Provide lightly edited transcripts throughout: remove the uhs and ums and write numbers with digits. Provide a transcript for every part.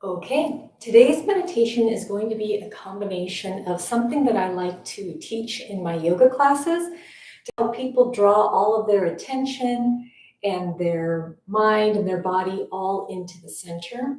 Okay, today's meditation is going to be a combination of something that I like to teach in my yoga classes to help people draw all of their attention and their mind and their body all into the center.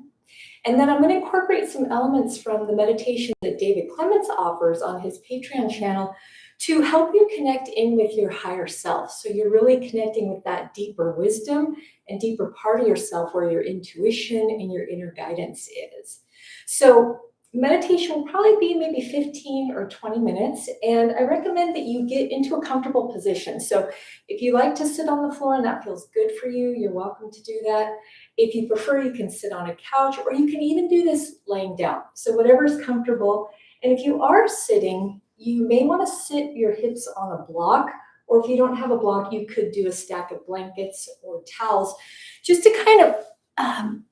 And then I'm going to incorporate some elements from the meditation that David Clements offers on his Patreon channel to help you connect in with your higher self. So you're really connecting with that deeper wisdom and deeper part of yourself where your intuition and your inner guidance is. So meditation will probably be maybe 15 or 20 minutes, and I recommend that you get into a comfortable position. So if you like to sit on the floor and that feels good for you, you're welcome to do that. If you prefer, you can sit on a couch, or you can even do this laying down. So whatever's comfortable. And if you are sitting, you may want to sit your hips on a block, or if you don't have a block, you could do a stack of blankets or towels just to kind of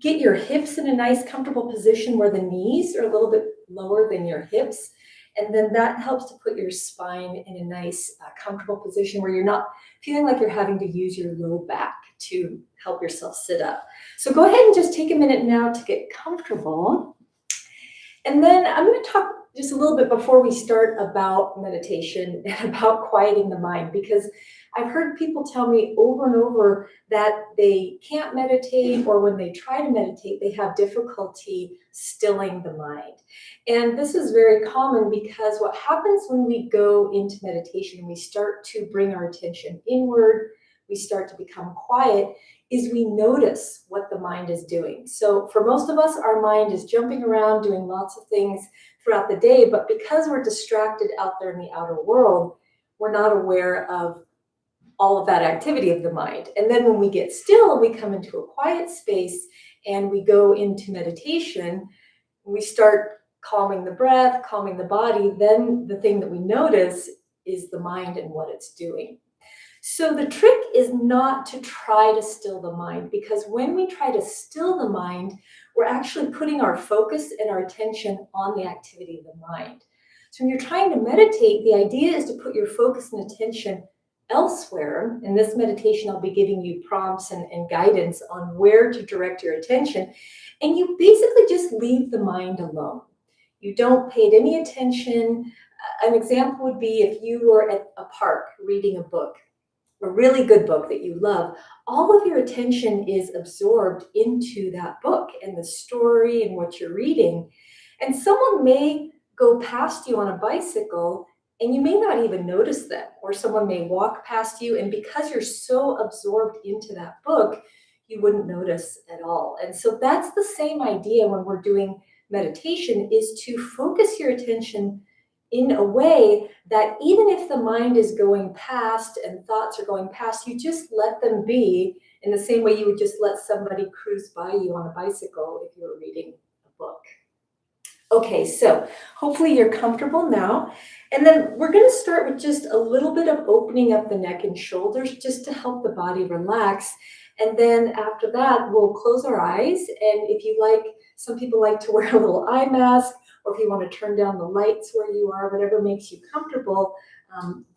get your hips in a nice comfortable position where the knees are a little bit lower than your hips. And then that helps to put your spine in a nice comfortable position where you're not feeling like you're having to use your low back to help yourself sit up. So go ahead and just take a minute now to get comfortable. And then I'm going to talk just a little bit before we start about meditation and about quieting the mind, because I've heard people tell me over and over that they can't meditate, or when they try to meditate, they have difficulty stilling the mind. And this is very common because what happens when we go into meditation, we start to bring our attention inward, we start to become quiet, is we notice what the mind is doing. So for most of us, our mind is jumping around, doing lots of things throughout the day, but because we're distracted out there in the outer world, we're not aware of all of that activity of the mind. And then when we get still, we come into a quiet space and we go into meditation, we start calming the breath, calming the body, then the thing that we notice is the mind and what it's doing. So the trick is not to try to still the mind, because when we try to still the mind, we're actually putting our focus and our attention on the activity of the mind. So when you're trying to meditate, the idea is to put your focus and attention elsewhere. In this meditation, I'll be giving you prompts and guidance on where to direct your attention. And you basically just leave the mind alone. You don't pay it any attention. An example would be if you were at a park reading a book, a really good book that you love, all of your attention is absorbed into that book and the story and what you're reading. And someone may go past you on a bicycle and you may not even notice them, or someone may walk past you, and because you're so absorbed into that book, you wouldn't notice at all. And so that's the same idea when we're doing meditation, is to focus your attention in a way that even if the mind is going past and thoughts are going past, you just let them be, in the same way you would just let somebody cruise by you on a bicycle if you were reading a book. Okay, so hopefully you're comfortable now. And then we're going to start with just a little bit of opening up the neck and shoulders just to help the body relax. And then after that, we'll close our eyes. And if you like, some people like to wear a little eye mask, or if you want to turn down the lights where you are, whatever makes you comfortable,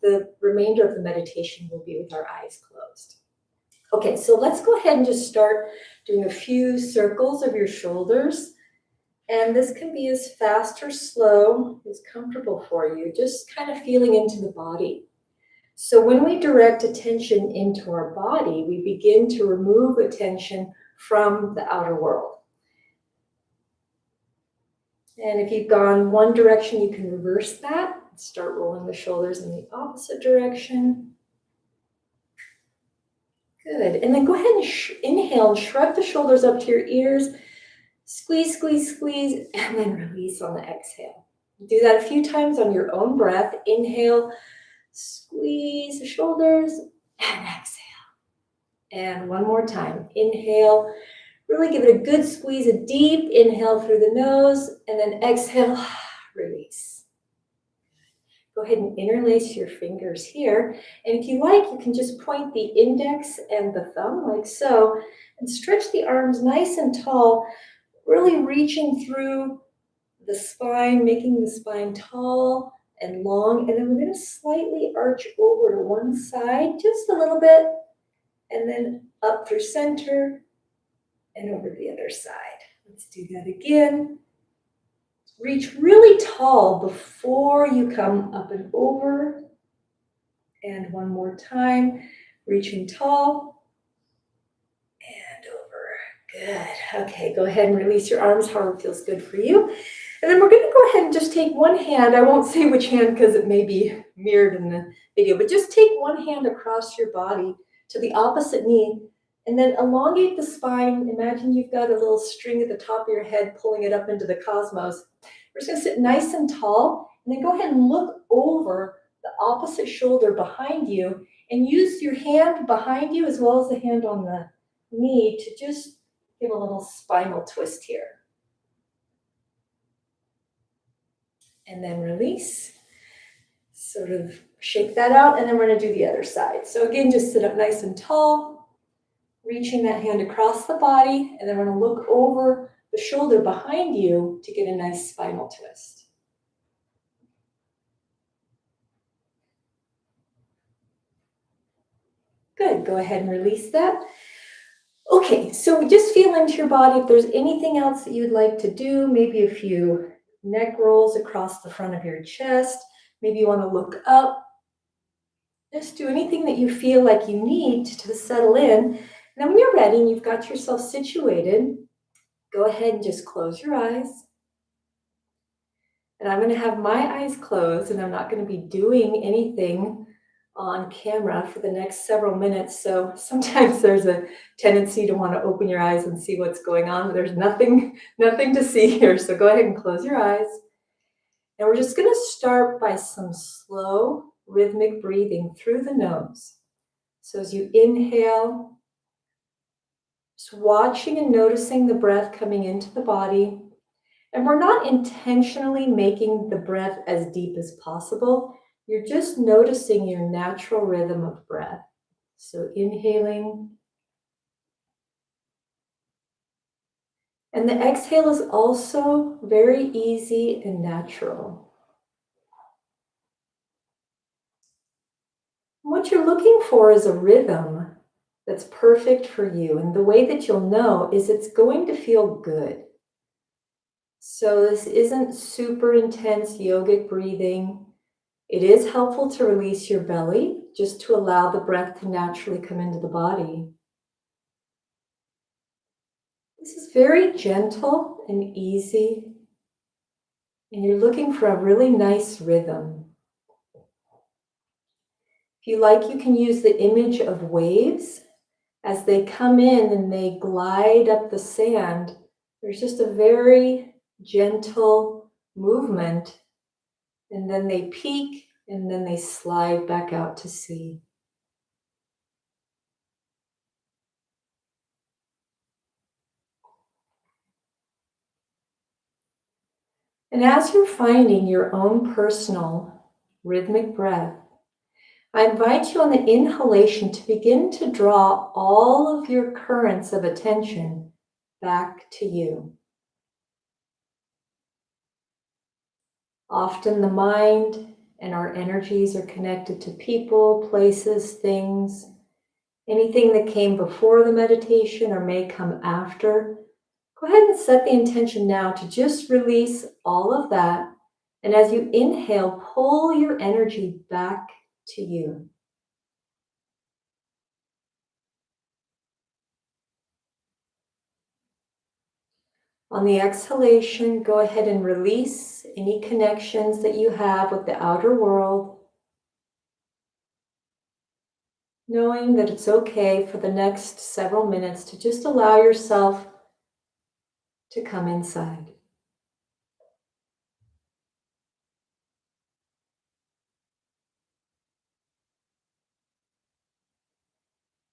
the remainder of the meditation will be with our eyes closed. Okay, so let's go ahead and just start doing a few circles of your shoulders. And this can be as fast or slow, as comfortable for you, just kind of feeling into the body. So when we direct attention into our body, we begin to remove attention from the outer world. And if you've gone one direction, you can reverse that. Start rolling the shoulders in the opposite direction. Good. And then go ahead and inhale and shrug the shoulders up to your ears. Squeeze, squeeze, squeeze, and then release on the exhale. Do that a few times on your own breath. Inhale, squeeze the shoulders, and exhale. And one more time. Inhale, really give it a good squeeze, a deep inhale through the nose, and then exhale, release. Go ahead and interlace your fingers here. And if you like, you can just point the index and the thumb like so, and stretch the arms nice and tall, really reaching through the spine, making the spine tall and long. And then we're going to slightly arch over to one side, just a little bit, and then up through center and over to the other side. Let's do that again. Reach really tall before you come up and over. And one more time, reaching tall and over. Good. Okay, go ahead and release your arms, however feels good for you. And then we're going to go ahead and just take one hand. I won't say which hand because it may be mirrored in the video, but just take one hand across your body to the opposite knee and then elongate the spine. Imagine you've got a little string at the top of your head pulling it up into the cosmos. We're just going to sit nice and tall and then go ahead and look over the opposite shoulder behind you and use your hand behind you as well as the hand on the knee to just give a little spinal twist here. And then release, sort of shake that out, and then we're going to do the other side. So again, just sit up nice and tall, reaching that hand across the body, and then we're going to look over the shoulder behind you to get a nice spinal twist. Good, go ahead and release that. Okay, so just feel into your body. If there's anything else that you'd like to do, maybe a few neck rolls across the front of your chest. Maybe you want to look up. Just do anything that you feel like you need to settle in. And then when you're ready and you've got yourself situated, go ahead and just close your eyes. And I'm going to have my eyes closed, and I'm not going to be doing anything on camera for the next several minutes. So sometimes there's a tendency to want to open your eyes and see what's going on, but there's nothing to see here. So go ahead and close your eyes. And we're just going to start by some slow rhythmic breathing through the nose. So as you inhale, just watching and noticing the breath coming into the body. And we're not intentionally making the breath as deep as possible. You're just noticing your natural rhythm of breath. So inhaling. And the exhale is also very easy and natural. What you're looking for is a rhythm that's perfect for you. And the way that you'll know is it's going to feel good. So this isn't super intense yogic breathing. It is helpful to release your belly, just to allow the breath to naturally come into the body. This is very gentle and easy, and you're looking for a really nice rhythm. If you like, you can use the image of waves. As they come in and they glide up the sand, there's just a very gentle movement, and then they peak and then they slide back out to sea. And as you're finding your own personal rhythmic breath, I invite you on the inhalation to begin to draw all of your currents of attention back to you. Often the mind and our energies are connected to people, places, things, anything that came before the meditation or may come after. Go ahead and set the intention now to just release all of that. And as you inhale, pull your energy back to you. On the exhalation, go ahead and release any connections that you have with the outer world, knowing that it's okay for the next several minutes to just allow yourself to come inside.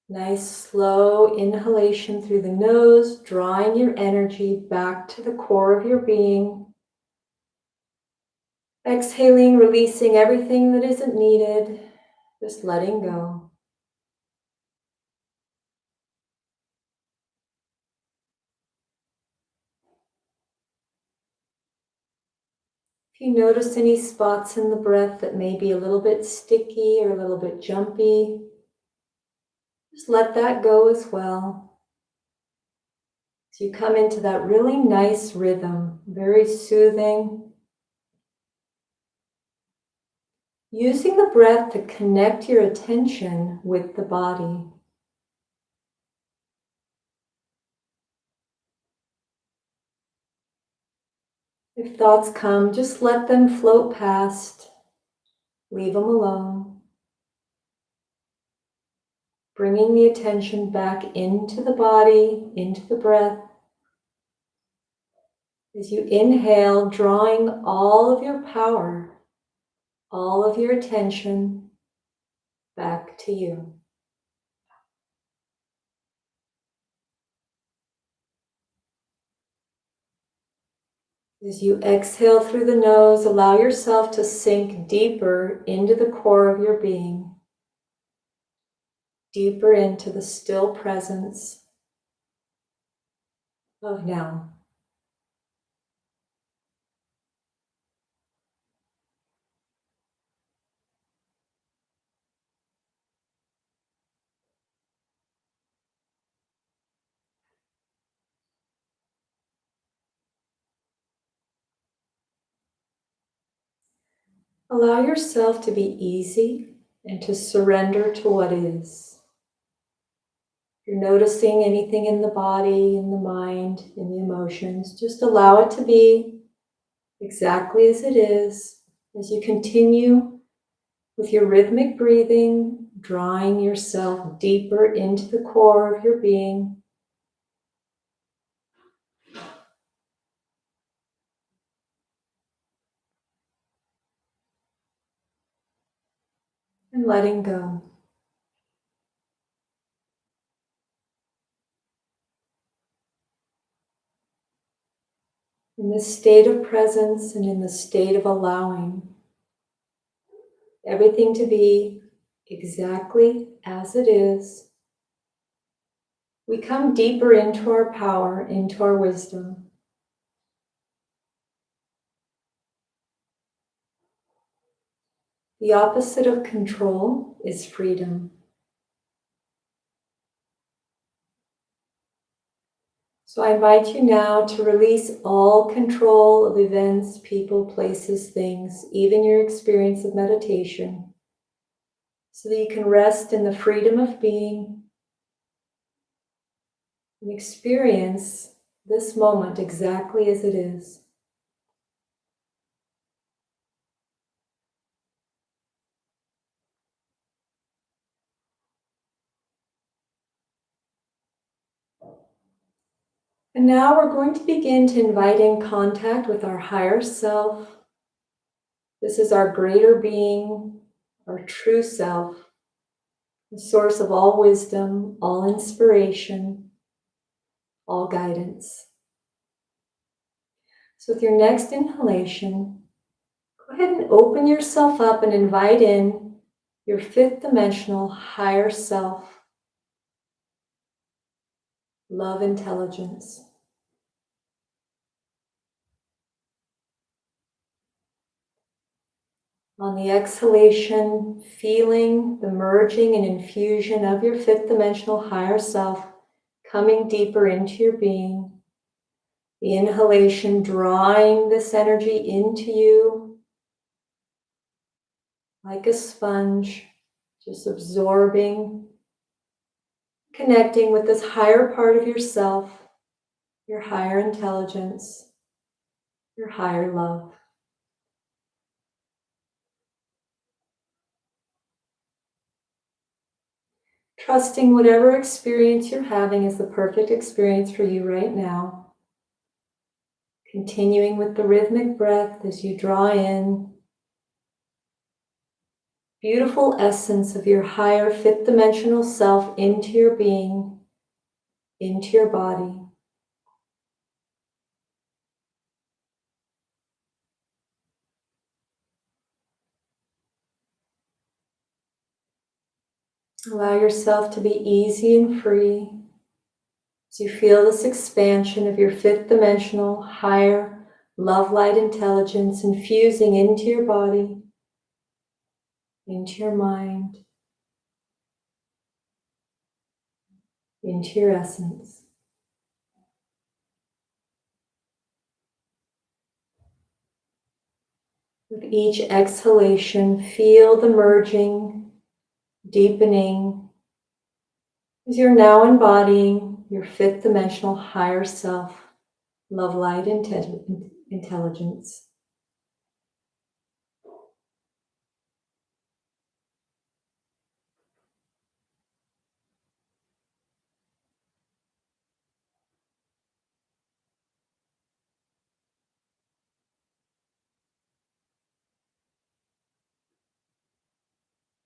Nice slow inhalation through the nose, drawing your energy back to the core of your being. Exhaling, releasing everything that isn't needed, just letting go. If you notice any spots in the breath that may be a little bit sticky or a little bit jumpy, just let that go as well. So you come into that really nice rhythm, very soothing. Using the breath to connect your attention with the body. If thoughts come, just let them float past. Leave them alone. Bringing the attention back into the body, into the breath. As you inhale, drawing all of your power, all of your attention back to you. As you exhale through the nose, allow yourself to sink deeper into the core of your being, deeper into the still presence of now. Allow yourself to be easy and to surrender to what is. If you're noticing anything in the body, in the mind, in the emotions, just allow it to be exactly as it is as you continue with your rhythmic breathing, drawing yourself deeper into the core of your being. And letting go. In this state of presence and in the state of allowing everything to be exactly as it is, we come deeper into our power, into our wisdom. The opposite of control is freedom. So I invite you now to release all control of events, people, places, things, even your experience of meditation, so that you can rest in the freedom of being and experience this moment exactly as it is. And now we're going to begin to invite in contact with our higher self. This is our greater being, our true self, the source of all wisdom, all inspiration, all guidance. So with your next inhalation, go ahead and open yourself up and invite in your fifth dimensional higher self, love intelligence. On the exhalation, feeling the merging and infusion of your fifth dimensional higher self coming deeper into your being. The inhalation drawing this energy into you like a sponge, just absorbing, connecting with this higher part of yourself, your higher intelligence, your higher love. Trusting whatever experience you're having is the perfect experience for you right now. Continuing with the rhythmic breath as you draw in beautiful essence of your higher fifth dimensional self into your being, into your body. Allow yourself to be easy and free as you feel this expansion of your fifth dimensional higher love light intelligence infusing into your body, into your mind, into your essence. With each exhalation, feel the merging, deepening, as you're now embodying your fifth dimensional higher self, love, light, intelligence.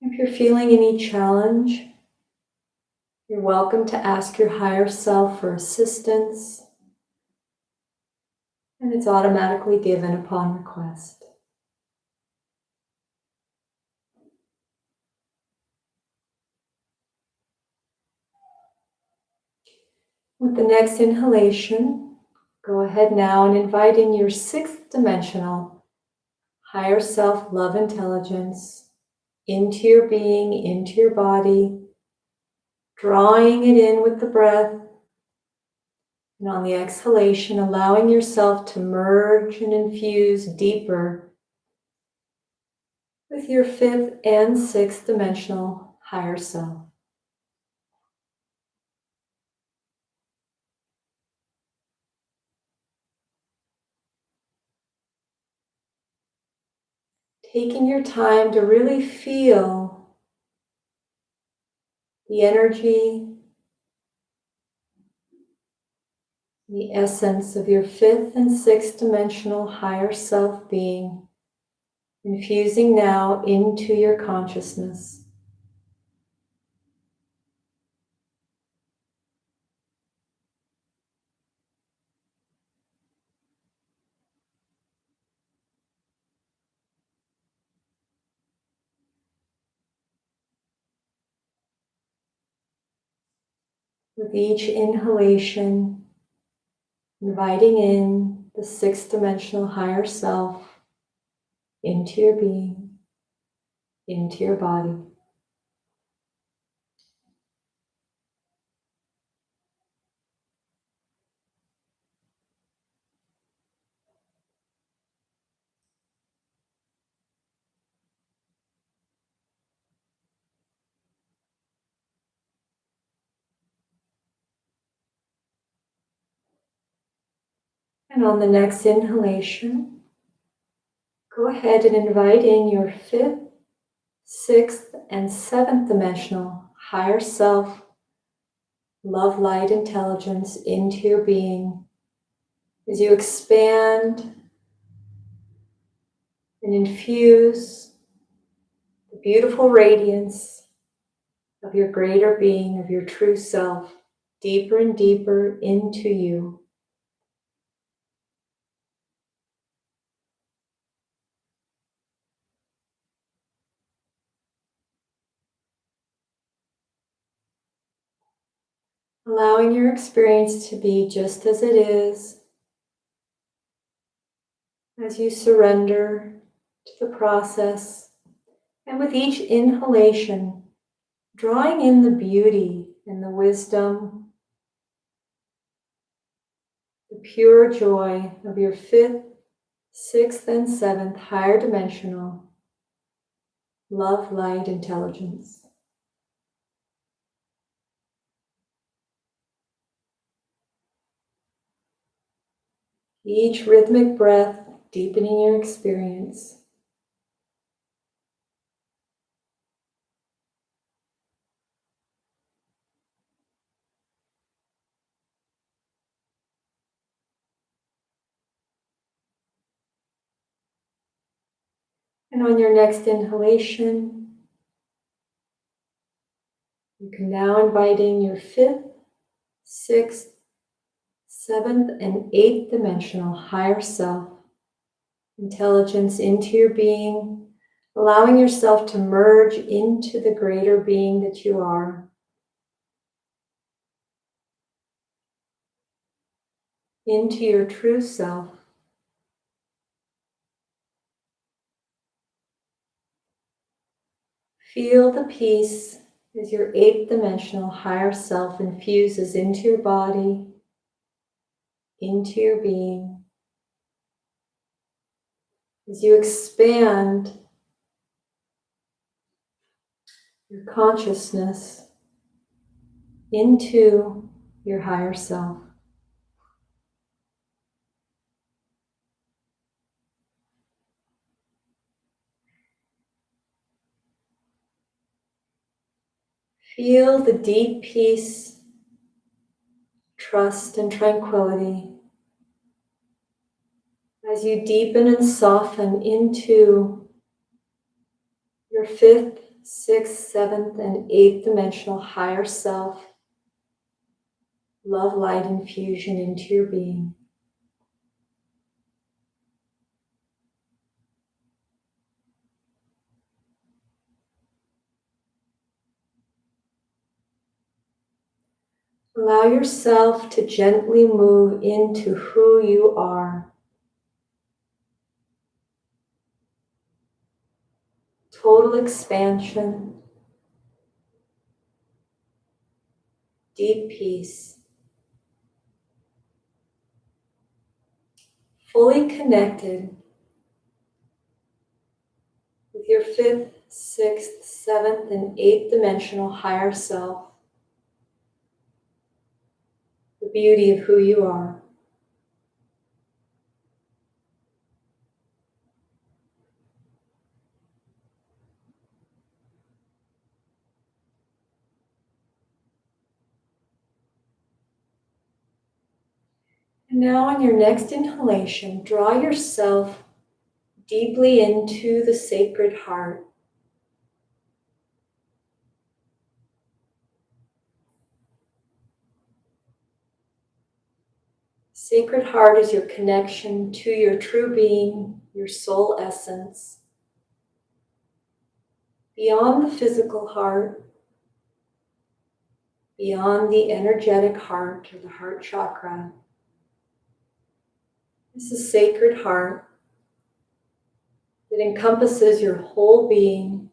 If you're feeling any challenge, you're welcome to ask your higher self for assistance, and it's automatically given upon request. With the next inhalation, go ahead now and invite in your sixth dimensional higher self love intelligence into your being, into your body, drawing it in with the breath. And on the exhalation, allowing yourself to merge and infuse deeper with your fifth and sixth dimensional higher self. Taking your time to really feel the energy, the essence of your fifth and sixth dimensional higher self being, infusing now into your consciousness. With each inhalation, inviting in the sixth dimensional higher self into your being, into your body. And on the next inhalation, go ahead and invite in your fifth, sixth, and seventh dimensional higher self, love, light, intelligence into your being as you expand and infuse the beautiful radiance of your greater being, of your true self, deeper and deeper into you. Allowing your experience to be just as it is, as you surrender to the process. And with each inhalation, drawing in the beauty and the wisdom, the pure joy of your fifth, sixth, and seventh higher dimensional love, light, intelligence. Each rhythmic breath deepening your experience. And on your next inhalation, you can now invite in your fifth, sixth, seventh, and eighth dimensional higher self intelligence into your being, allowing yourself to merge into the greater being that you are, into your true self. Feel the peace as your eighth dimensional higher self infuses into your body, into your being. as you expand your consciousness into your higher self. Feel the deep peace, trust, and tranquility as you deepen and soften into your fifth, sixth, seventh, and eighth dimensional higher self, love light infusion into your being. Allow yourself to gently move into who you are. Total expansion, deep peace, fully connected with your fifth, sixth, seventh, and eighth dimensional higher self, the beauty of who you are. And now on your next inhalation, draw yourself deeply into the sacred heart. Sacred heart is your connection to your true being, your soul essence. Beyond the physical heart, beyond the energetic heart or the heart chakra, this is sacred heart that encompasses your whole being.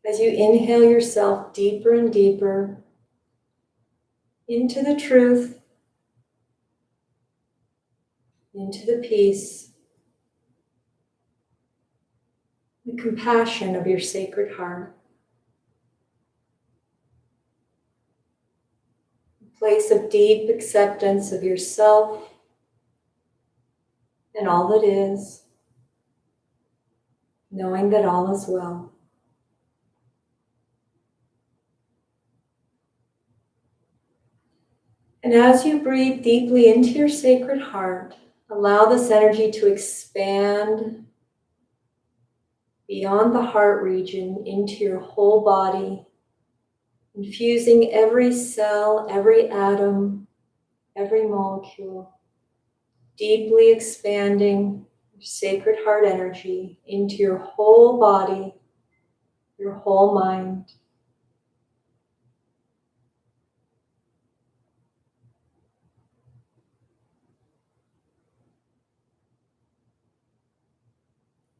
As you inhale yourself deeper and deeper into the truth, into the peace, the compassion of your sacred heart. A place of deep acceptance of yourself and all that is, knowing that all is well. And as you breathe deeply into your sacred heart, allow this energy to expand beyond the heart region into your whole body, infusing every cell, every atom, every molecule, deeply expanding your sacred heart energy into your whole body, your whole mind.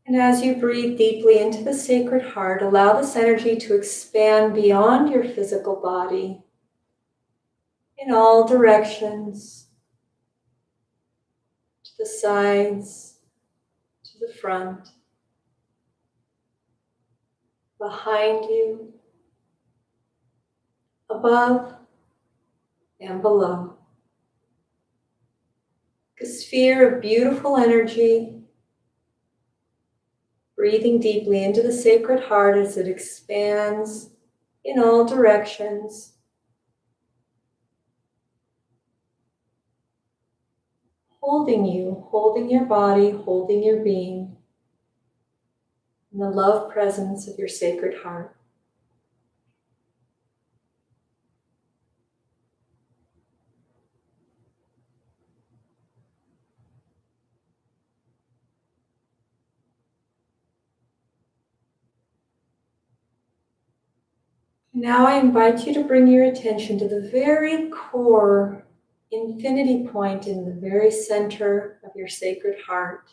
And as you breathe deeply into the sacred heart, allow this energy to expand beyond your physical body in all directions, to the sides, to the front, behind you, above and below. A sphere of beautiful energy, breathing deeply into the sacred heart as it expands in all directions, holding you, holding your body, holding your being in the love presence of your sacred heart. Now I invite you to bring your attention to the very core infinity point in the very center of your sacred heart.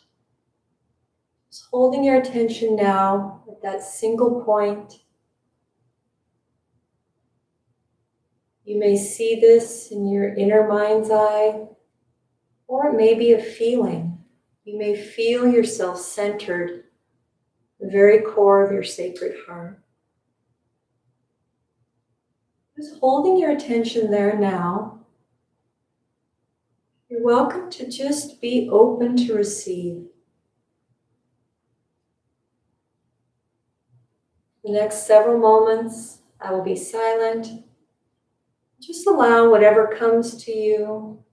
Just holding your attention now at that single point. You may see this in your inner mind's eye, or it may be a feeling. You may feel yourself centered, the very core of your sacred heart. Just holding your attention there now. You're welcome to just be open to receive. The next several moments, I will be silent. Just allow whatever comes to you,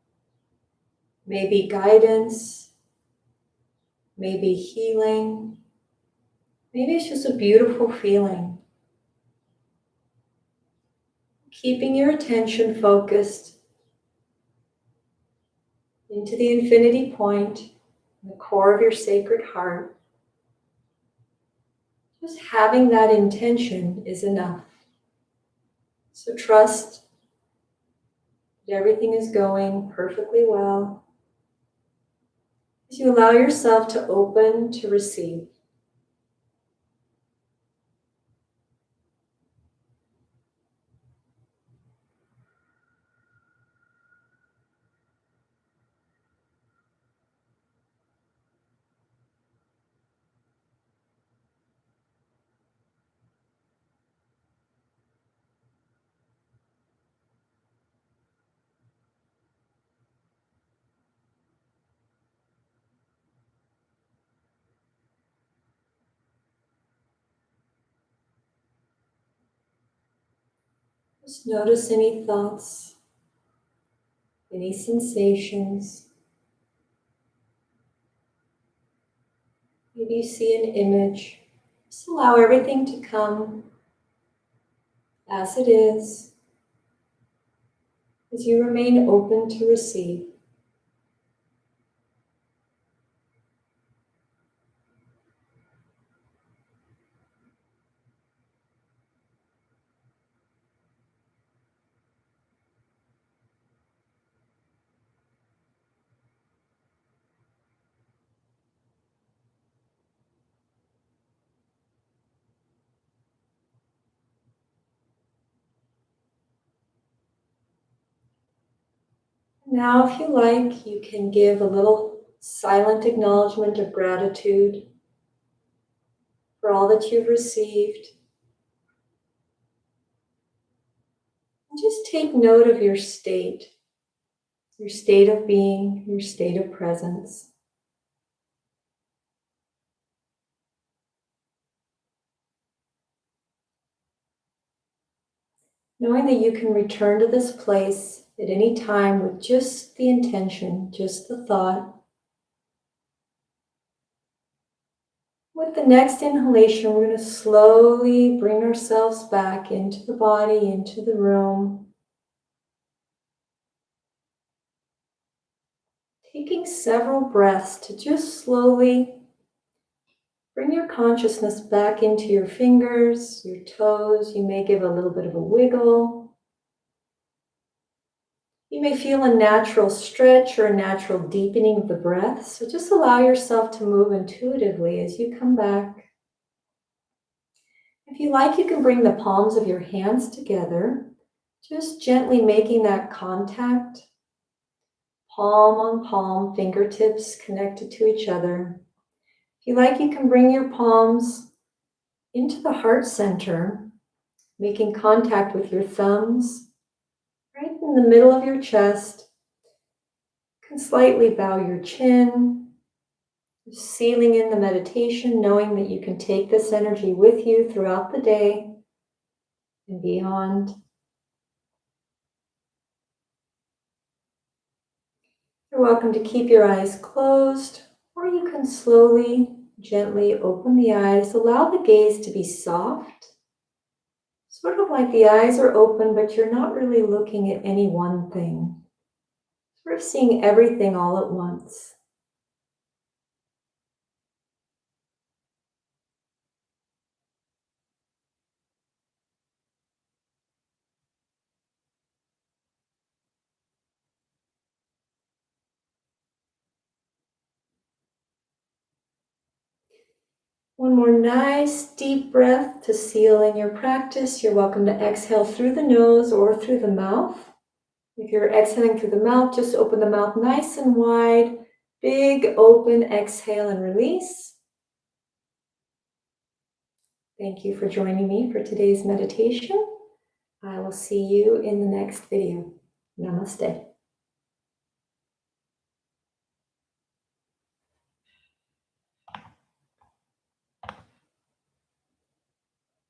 maybe guidance, maybe healing, maybe it's just a beautiful feeling. Keeping your attention focused into the infinity point, the core of your sacred heart. Just having that intention is enough. So trust that everything is going perfectly well as you allow yourself to open to receive. Just notice any thoughts, any sensations. Maybe you see an image. Just allow everything to come as it is, as you remain open to receive. Now, if you like, you can give a little silent acknowledgement of gratitude for all that you've received. And just take note of your state of being, your state of presence. Knowing that you can return to this place at any time with just the intention, just the thought. With the next inhalation, we're going to slowly bring ourselves back into the body, into the room. Taking several breaths to just slowly bring your consciousness back into your fingers, your toes. You may give a little bit of a wiggle. You may feel a natural stretch or a natural deepening of the breath. So just allow yourself to move intuitively as you come back. If you like, you can bring the palms of your hands together, just gently making that contact. Palm on palm, fingertips connected to each other. If you like, you can bring your palms into the heart center, making contact with your thumbs right in the middle of your chest. You can slightly bow your chin, sealing in the meditation, knowing that you can take this energy with you throughout the day and beyond. You're welcome to keep your eyes closed, or you can slowly, gently open the eyes. Allow the gaze to be soft, sort of like the eyes are open, but you're not really looking at any one thing. Sort of seeing everything all at once. One more nice deep breath to seal in your practice. You're welcome to exhale through the nose or through the mouth. If you're exhaling through the mouth, just open the mouth nice and wide. Big open exhale and release. Thank you for joining me for today's meditation. I will see you in the next video. Namaste.